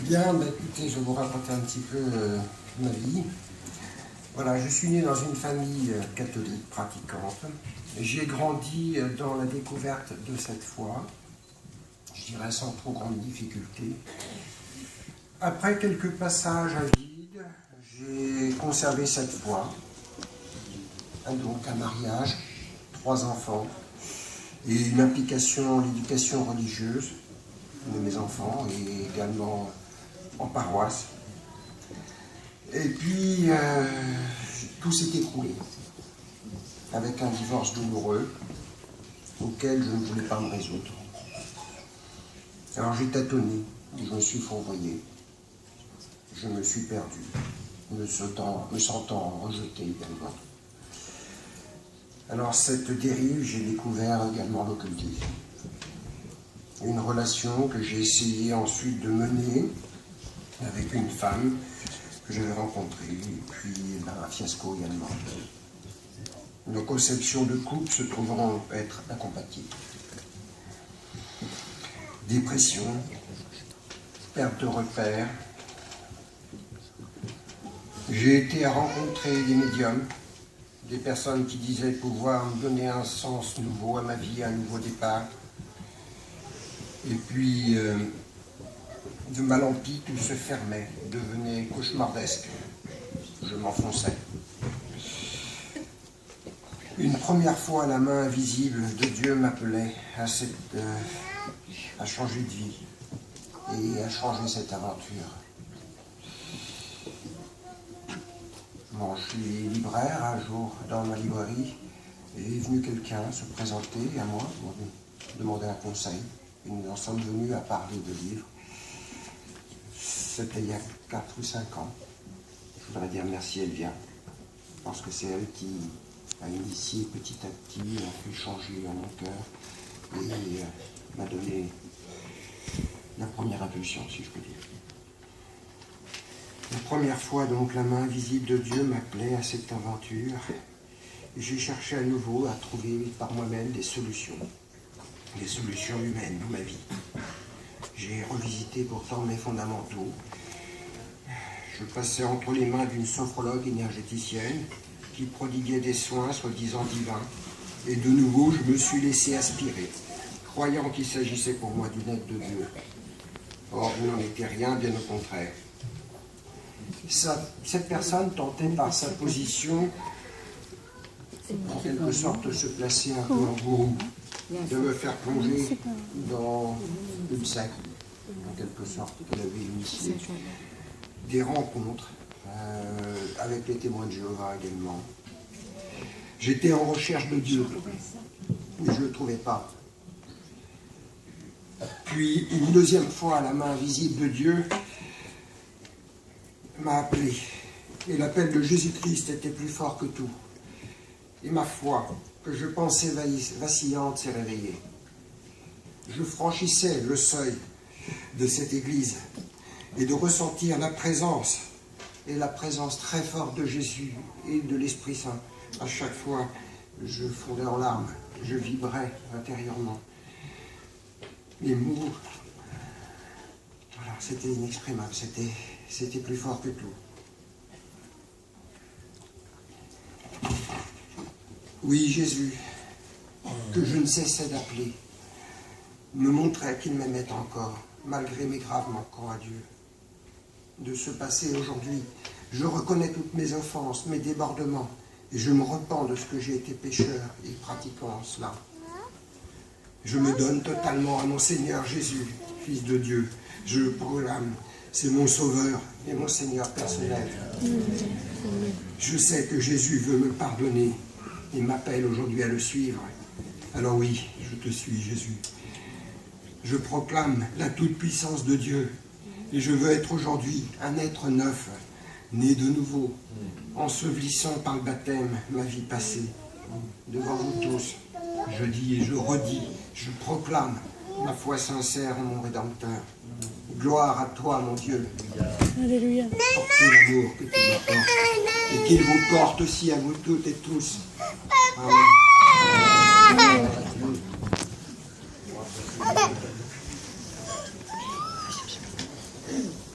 Bien, écoutez, je vais vous raconter un petit peu ma vie. Voilà, je suis né dans une famille catholique pratiquante. J'ai grandi dans la découverte de cette foi, je dirais sans trop grande difficulté. Après quelques passages à vide, j'ai conservé cette foi. Donc un mariage, 3 enfants et une implication en l'éducation religieuse de mes enfants et également en paroisse. Et puis tout s'est écroulé avec un divorce douloureux auquel je ne voulais pas me résoudre. Alors j'ai tâtonné, je me suis fourvoyé, je me suis perdu, me sentant rejeté également. Alors cette dérive, j'ai découvert également l'occultisme. Une relation que j'ai essayé ensuite de mener avec une femme que j'avais rencontrée, et puis un fiasco également. Nos conceptions de couple se trouveront être incompatibles. Dépression, perte de repères. J'ai été à rencontrer des médiums, des personnes qui disaient pouvoir me donner un sens nouveau à ma vie, un nouveau départ. Et puis, de mal en pis, tout se fermait, devenait cauchemardesque. Je m'enfonçais. Une première fois, la main invisible de Dieu m'appelait à changer de vie et à changer cette aventure. Bon, je suis libraire un jour dans ma librairie et est venu quelqu'un se présenter à moi, me demander un conseil. Et nous en sommes venus à parler de livres. C'était il y a 4 ou 5 ans. Je voudrais dire merci Elvia, parce que c'est elle qui a initié petit à petit, a fait changer mon cœur et m'a donné la première impulsion, si je peux dire. La première fois, donc, la main invisible de Dieu m'appelait à cette aventure. Et j'ai cherché à nouveau à trouver par moi-même des solutions humaines dans ma vie. J'ai revisité pourtant mes fondamentaux. Je passais entre les mains d'une sophrologue énergéticienne qui prodiguait des soins soi-disant divins. Et de nouveau, je me suis laissé aspirer, croyant qu'il s'agissait pour moi d'une aide de Dieu. Or, il n'en était rien, bien au contraire. Cette personne tentait par sa position, en quelque sorte, de se placer un peu en gourou, de me faire plonger dans une secte, en quelque sorte, qu'elle avait initiée. Des rencontres avec les témoins de Jéhovah également. J'étais en recherche de Dieu, mais je ne le trouvais pas. Puis, une deuxième fois, la main invisible de Dieu m'a appelé. Et l'appel de Jésus-Christ était plus fort que tout. Et ma foi, que je pensais vacillante, s'est réveillée. Je franchissais le seuil de cette église et de ressentir la présence, et la présence très forte de Jésus et de l'Esprit Saint. À chaque fois, je fondais en larmes, je vibrais intérieurement. Les mots, voilà, c'était inexprimable, c'était plus fort que tout. Oui, Jésus, que je ne cessais d'appeler, me montrait qu'il m'aimait encore, malgré mes graves manquants à Dieu. De ce passé aujourd'hui, je reconnais toutes mes offenses, mes débordements, et je me repens de ce que j'ai été pécheur et pratiquant en cela. Je me donne totalement à mon Seigneur Jésus, Fils de Dieu. Je le proclame, c'est mon Sauveur et mon Seigneur personnel. Je sais que Jésus veut me pardonner et m'appelle aujourd'hui à le suivre. Alors oui, je te suis, Jésus. Je proclame la toute-puissance de Dieu et je veux être aujourd'hui un être neuf, né de nouveau, ensevelissant par le baptême ma vie passée. Devant vous tous, je dis et je redis, je proclame ma foi sincère en mon Rédempteur. Gloire à toi, mon Dieu. Alléluia. Pour tout l'amour que tu m'apportes et qu'il vous porte aussi à vous toutes et tous. Amen.